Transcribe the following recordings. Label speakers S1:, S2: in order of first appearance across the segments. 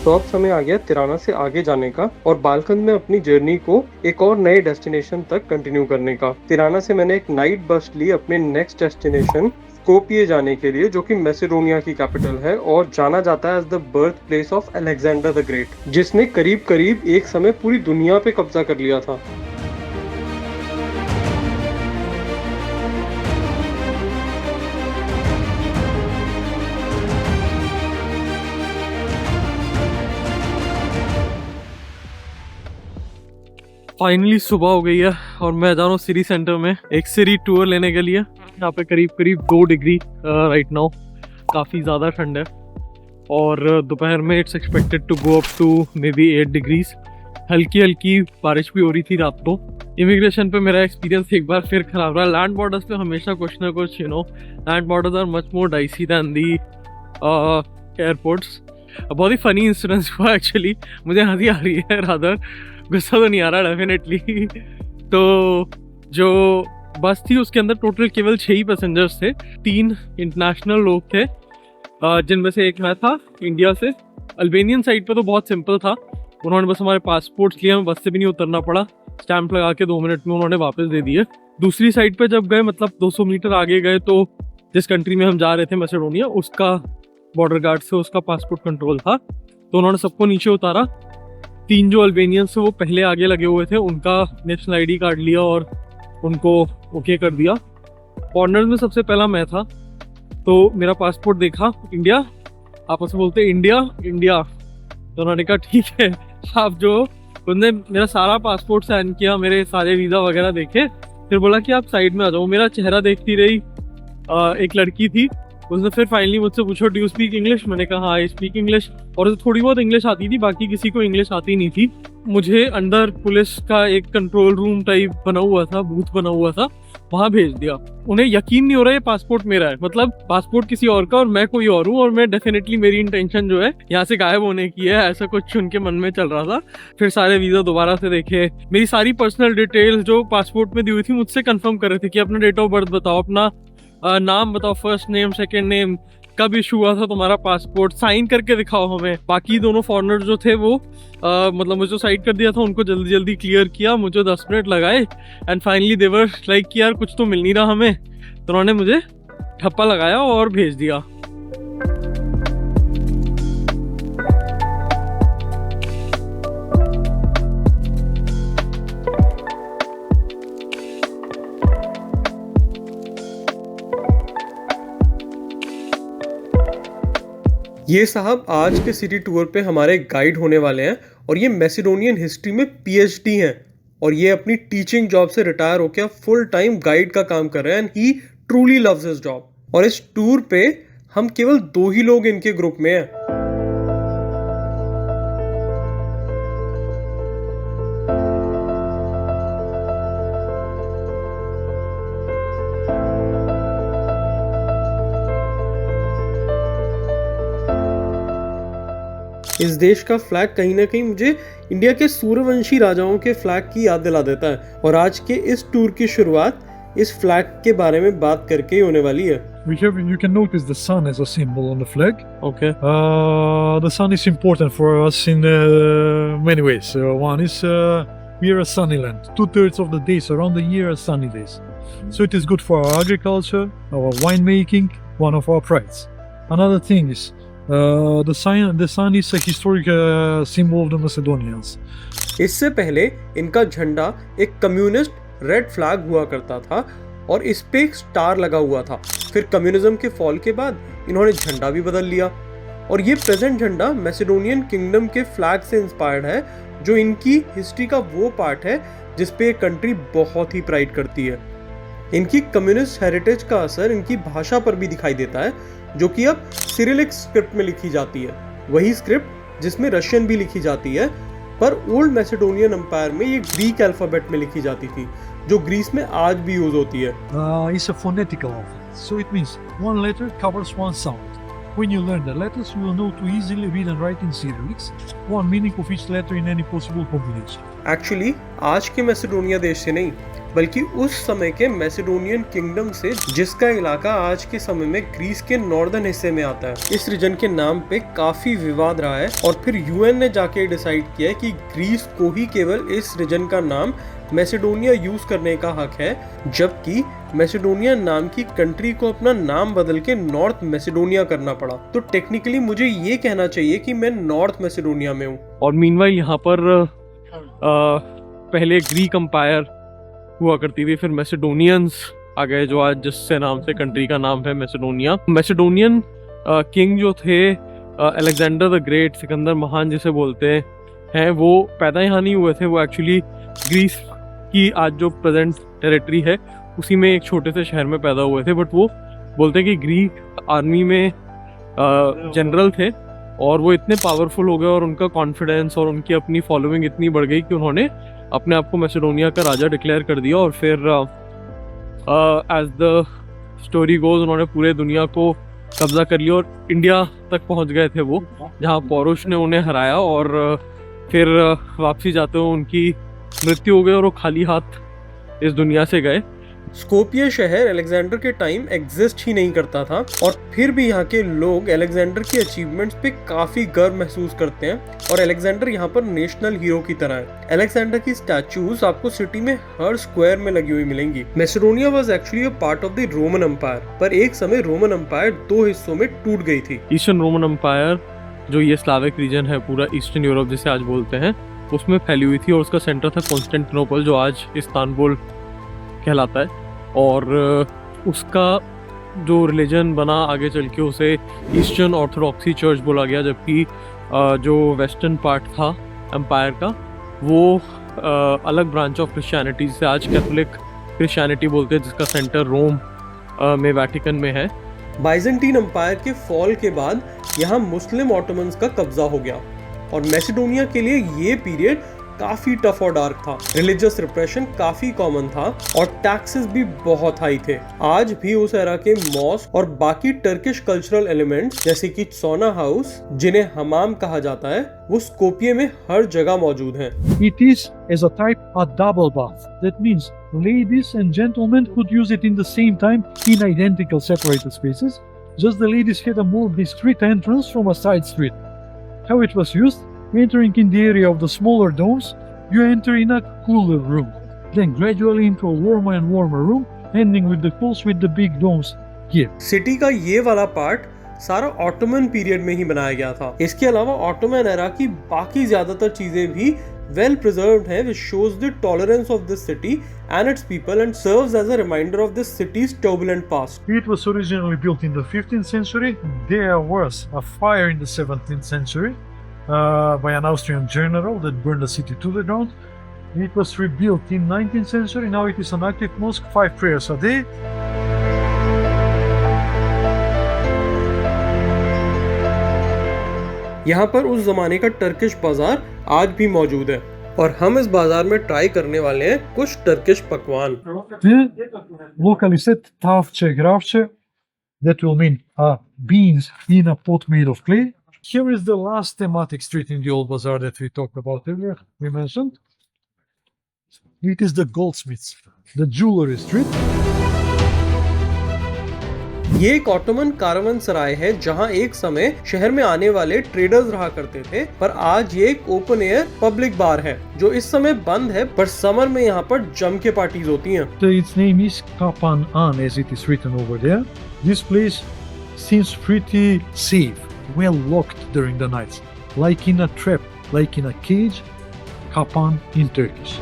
S1: तो अब समय आ गया तिराना से आगे जाने का और बालकंद में अपनी जर्नी को एक और नए डेस्टिनेशन तक कंटिन्यू करने का। तिराना से मैंने एक नाइट बस ली अपने नेक्स्ट डेस्टिनेशन स्कोपिये जाने के लिए, जो कि मैसेडोनिया की कैपिटल है और जाना जाता है as the birth place of Alexander the Great, जिसने करीब करीब एक समय पूरी दुनिया पे कब्जा कर लिया था।
S2: फाइनली सुबह हो गई है और मैं जा रहा हूँ सिटी सेंटर में एक सिटी टूर लेने के लिए। यहाँ पे करीब करीब 2 डिग्री राइट नाउ, काफ़ी ज़्यादा ठंड है और दोपहर में it's expected to go up to maybe 8 degrees. हल्की हल्की बारिश भी हो रही थी रात को। इमिग्रेशन पे मेरा एक्सपीरियंस एक बार फिर खराब रहा। लैंड बॉर्डर्स पे हमेशा कुछ ना कुछ land borders are much more dicey than the airports. बहुत ही फनी इंसिडेंस हुआ एक्चुअली, मुझे हंसी आ रही है, रादर गुस्सा तो नहीं आ रहा डेफिनेटली। तो जो बस थी उसके अंदर टोटल केवल 6 ही पैसेंजर्स थे। 3 इंटरनेशनल लोग थे, जिनमें से एक मैं था इंडिया से। अल्बेनियन साइड पे तो बहुत सिंपल था, उन्होंने बस हमारे पासपोर्ट्स लिए, हमें बस से भी नहीं उतरना पड़ा, स्टैंप लगा के 2 मिनट में उन्होंने वापस दे दिए। दूसरी साइड पे जब गए, मतलब 200 मीटर आगे गए, तो जिस कंट्री में हम जा रहे थे मैसेडोनिया, उसका बॉर्डर गार्ड से उसका पासपोर्ट कंट्रोल था, तो उन्होंने सबको नीचे उतारा। 3 जो अल्बेनियंस थे वो पहले आगे लगे हुए थे, उनका नेशनल आईडी कार्ड लिया और उनको ओके कर दिया। फॉरनर्स में सबसे पहला मैं था, तो मेरा पासपोर्ट देखा, इंडिया, आपस में बोलते इंडिया इंडिया, तो उन्होंने कहा ठीक है आप जो, उन्होंने मेरा सारा पासपोर्ट साइन किया, मेरे सारे वीज़ा वगैरह देखे, फिर बोला कि आप साइड में आ जाओ। मेरा चेहरा देखती रही एक लड़की थी, उसने फिर फाइनली मुझसे पूछा डू यू स्पीक इंग्लिश, मैंने कहा हाँ आई स्पीक इंग्लिश, और उसे थोड़ी बहुत इंग्लिश आती थी, बाकी किसी को इंग्लिश आती नहीं थी। मुझे अंदर पुलिस का एक कंट्रोल रूम टाइप बना हुआ था, बूथ बना हुआ था, वहाँ भेज दिया। उन्हें यकीन नहीं हो रहा है पासपोर्ट मेरा है, मतलब पासपोर्ट किसी और का और मैं कोई और हूँ, और मैं डेफिनेटली मेरी इंटेंशन जो है यहाँ से गायब होने की है, ऐसा कुछ उनके मन में चल रहा था। फिर सारे वीज़ा दोबारा से देखे, मेरी सारी पर्सनल डिटेल्स जो पासपोर्ट में दी हुई थी मुझसे कंफर्म कर रहे थे कि अपना डेट ऑफ बर्थ बताओ, अपना नाम बताओ, फर्स्ट नेम सेकंड नेम, कब इशू हुआ था तुम्हारा पासपोर्ट, साइन करके दिखाओ हमें। बाकी दोनों फॉरनर जो थे वो मतलब मुझे साइड कर दिया था, उनको जल्दी जल्दी क्लियर किया, मुझे 10 मिनट लगाए and finally they were like कि यार कुछ तो मिल नहीं रहा हमें, तो उन्होंने मुझे ठप्पा लगाया और भेज दिया।
S1: ये साहब आज के सिटी टूर पे हमारे गाइड होने वाले हैं और ये मैसेडोनियन हिस्ट्री में पीएचडी हैं और ये अपनी टीचिंग जॉब से रिटायर होकर फुल टाइम गाइड का काम कर रहे हैं and he truly loves his job. और इस टूर पे हम केवल 2 ही लोग इनके ग्रुप में हैं। इस देश का फ्लैग कहीं ना कहीं मुझे इंडिया के सूर्यवंशी राजाओं के फ्लैग की याद दिला देता है और आज के इस टूर की शुरुआत इस फ्लैग के बारे में बात करके ही होने वाली है।
S3: You can notice the sun as a symbol on the flag.
S2: Okay.
S3: The sun is important for us in many ways. One is we are a sunny land. 2/3 of the days around the year are sunny days. So it is good for our agriculture, our winemaking, one of our prides. Another thing is the sun is a historic symbol of the Macedonians.
S1: इससे पहले इनका झंडा एक communist red flag हुआ करता था और इस पे एक स्टार लगा हुआ था। फिर कम्युनिज्म के फॉल के बाद इन्होंने झंडा भी बदल लिया और ये प्रेजेंट झंडा मैसेडोनियन किंगडम के फ्लैग से इंस्पायर्ड है, जो इनकी हिस्ट्री का वो पार्ट है जिस पे कंट्री बहुत ही प्राइड करती है। इनकी कम्युनिस्ट हेरिटेज का असर इनकी भाषा पर भी दिखाई देता है, जो कि अब सिरिलिक स्क्रिप्ट में लिखी जाती है, वही स्क्रिप्ट जिसमें रशियन भी लिखी जाती है, पर ओल्ड मैसेडोनियन एम्पायर में ये ग्रीक अल्फाबेट में लिखी जाती थी, जो ग्रीस में आज भी यूज होती है।
S3: It's a phonetical alphabet, so it means one letter covers one sound. When you learn the letters, you will know to easily read and write in Cyrillics, one meaning of each letter in any possible combination.
S1: Actually आज के मैसेडोनिया देश से नहीं, बल्कि उस समय के Macedonian kingdom से, जिसका इलाका आज के समय में ग्रीस के नॉर्दर्न हिस्से में आता है। इस रीजन के नाम पे काफी विवाद रहा है और फिर यूएन ने जाके डिसाइड किया है कि ग्रीस को ही केवल इस रीजन का नाम मैसेडोनिया यूज करने का हक है, जबकि मैसेडोनिया नाम की कंट्री को अपना नाम बदल के नॉर्थ मैसेडोनिया करना पड़ा। तो टेक्निकली मुझे ये कहना चाहिए कि मैं नॉर्थ मैसेडोनिया में हूँ।
S2: और मीनवाइल यहाँ पर पहले ग्रीक एम्पायर हुआ करती थी, फिर मैसेडोनियंस आ गए, जो आज जिससे नाम से कंट्री का नाम है मैसेडोनिया। मैसेडोनियन किंग जो थे अलेक्जेंडर द ग्रेट, सिकंदर महान जिसे बोलते हैं, वो पैदा यहाँ नहीं हुए थे। वो एक्चुअली ग्रीस की आज जो प्रेजेंट टेरिटरी है उसी में एक छोटे से शहर में पैदा हुए थे, बट वो बोलते हैं कि ग्रीक आर्मी में जनरल थे और वो इतने पावरफुल हो गए और उनका कॉन्फिडेंस और उनकी अपनी फॉलोइंग इतनी बढ़ गई कि उन्होंने अपने आप को मैसेडोनिया का राजा डिक्लेयर कर दिया। और फिर एज द स्टोरी गोज उन्होंने पूरे दुनिया को कब्जा कर लिया और इंडिया तक पहुंच गए थे वो, जहां पौरुष ने उन्हें हराया और फिर वापसी जाते हुए उनकी मृत्यु हो गई और वो खाली हाथ इस दुनिया से गए।
S1: स्कोपिया शहर अलेक्जेंडर के टाइम एग्जिस्ट ही नहीं करता था और फिर भी यहाँ के लोग अलेक्जेंडर की अचीवमेंट्स पे काफी गर्व महसूस करते हैं और अलेक्जेंडर यहाँ पर नेशनल हीरो की तरह है। अलेक्जेंडर की स्टैचूज आपको सिटी में हर स्क्वायर में लगी हुई मिलेंगी। Macedonia was actually a part of the Roman Empire, पर एक समय रोमन एम्पायर दो हिस्सों में टूट गई थी।
S2: ईस्टर्न रोमन एम्पायर, जो ये स्लाविक रीजन है पूरा ईस्टर्न यूरोप जिसे आज बोलते हैं, उसमें फैली हुई थी और उसका सेंटर था कॉन्स्टेंटिनोपल, जो आज इस्तांबुल कहलाता है। और उसका जो रिलीजन बना आगे चल के उसे ईस्टर्न ऑर्थोडॉक्सी चर्च बोला गया, जबकि जो वेस्टर्न पार्ट था एम्पायर का वो अलग ब्रांच ऑफ क्रिश्चियनिटी जिसे आज कैथोलिक क्रिश्चियनिटी बोलते हैं, जिसका सेंटर रोम में वेटिकन में है।
S1: बाइजेंटीन एम्पायर के फॉल के बाद यहाँ मुस्लिम ऑटोमन्स का कब्जा हो गया और मैसेडोनिया के लिए ये पीरियड काफी टफ और डार्क था। रिलीजियस रिप्रेशन काफी कॉमन था और टैक्सेस भी बहुत हाई थे। आज भी उस एरा के मॉस्क और बाकी टर्किश कल्चरल एलिमेंट्स जैसे कि सोना हाउस, जिन्हें हमाम कहा जाता है, वो स्कोपिये में हर जगह मौजूद हैं।
S3: It is as a type a double bath. That means ladies and gentlemen could use it in the same time in identical separated spaces. Just the ladies had a more discreet entrance from a side street. How it was used? Entering in the area of the smaller domes, you enter in a cooler room, then gradually into a warmer and warmer room, ending with the pools with the big domes here.
S1: City का ये वाला part सारा Ottoman period में ही बनाया गया था। इसके अलावा ऑटोमन एरा की बाकी ज्यादातर चीजें भी well preserved है, which shows the tolerance of this city and its people and serves as a reminder of this city's turbulent past.
S3: It was originally built in the 15th century. There was a fire in the 17th century by an Austrian general that burned the city to the ground. It was rebuilt in 19th century. Now it is an active mosque, 5 prayers a day.
S1: यहाँ पर उस जमाने का Turkish बाजार आज भी मौजूद है और हम इस बाजार में ट्राई करने वाले हैं कुछ टर्किश पकवान।
S3: Locally said tavche gravche, that will mean beans in a pot made of clay. Here is the last thematic street in the old bazaar that we talked about earlier, we mentioned. It is the goldsmiths, the jewelry street.
S1: ये एक Ottoman कारवन सराय है जहाँ एक समय शहर में आने वाले ट्रेडर्स रहा करते थे, पर आज ये एक ओपन एयर पब्लिक बार है जो इस समय बंद है, पर समर में यहाँ पर जम के पार्टीज होती हैं।
S3: Its name is Kapan An, as it is written over there. This place seems pretty safe, well locked during the nights, like in a trap, like in a cage. Kapan in Turkish.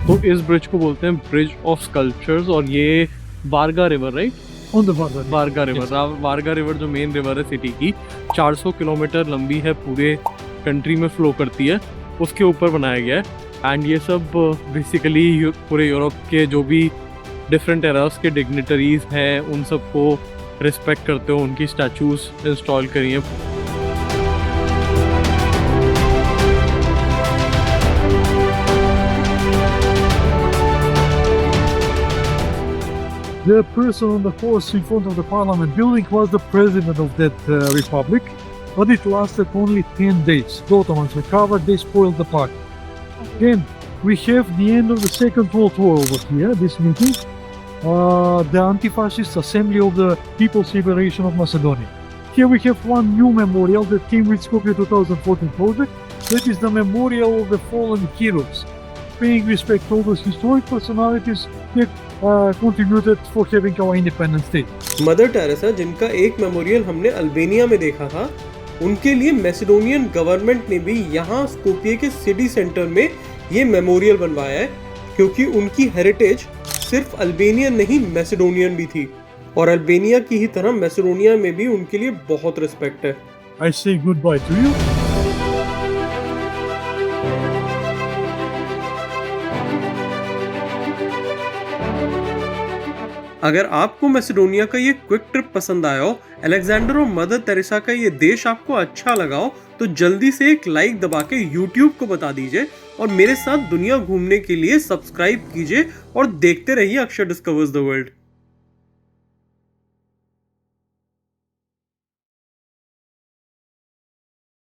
S2: तो इस bridge को बोलते हैं bridge of sculptures और ये Varga river, right?
S3: On the Varga.
S2: Varga river, Varga river जो main river है city की, 400 किलोमीटर लंबी है, पूरे कंट्री में फ्लो करती है, उसके ऊपर बनाया गया है। एंड ये सब बेसिकली पूरे यूरोप के जो भी डिफरेंट एरास के डिग्निटरीज हैं उन सबको रिस्पेक्ट करते हुए उनकी स्टैचूज इंस्टॉल करी हैं।
S3: The person on the horse in front of the parliament building was the president of that republic, but it lasted only 10 days. The Ottomans recovered, they spoiled the park. Then we have the end of the Second World War over here, this meeting. The Anti-Fascist Assembly of the People's Liberation of Macedonia. Here we have one new memorial that came with Skopje 2014 project. That is the memorial of the fallen heroes, paying respect to all those historic personalities that contributed for having our independent state.
S1: Mother Teresa, जिनका एक memorial हमने Albania में देखा था, उनके लिए Macedonian government ने भी यहाँ स्कोपिये के सिटी सेंटर में ये मेमोरियल बनवाया है, क्योंकि उनकी हेरिटेज सिर्फ अल्बेनियन नहीं मैसेडोनियन भी थी, और अल्बेनिया की ही तरह मैसेडोनिया में भी उनके लिए बहुत रिस्पेक्ट है।
S3: I say goodbye to you.
S1: अगर आपको मैसेडोनिया का ये क्विक ट्रिप पसंद आया हो, अलेक्जेंडर और मदर टेरेसा का ये देश आपको अच्छा लगा हो, तो जल्दी से एक लाइक दबा के YouTube को बता दीजिए और मेरे साथ दुनिया घूमने के लिए सब्सक्राइब कीजिए और देखते रहिए अक्षर डिस्कवर्स द वर्ल्ड।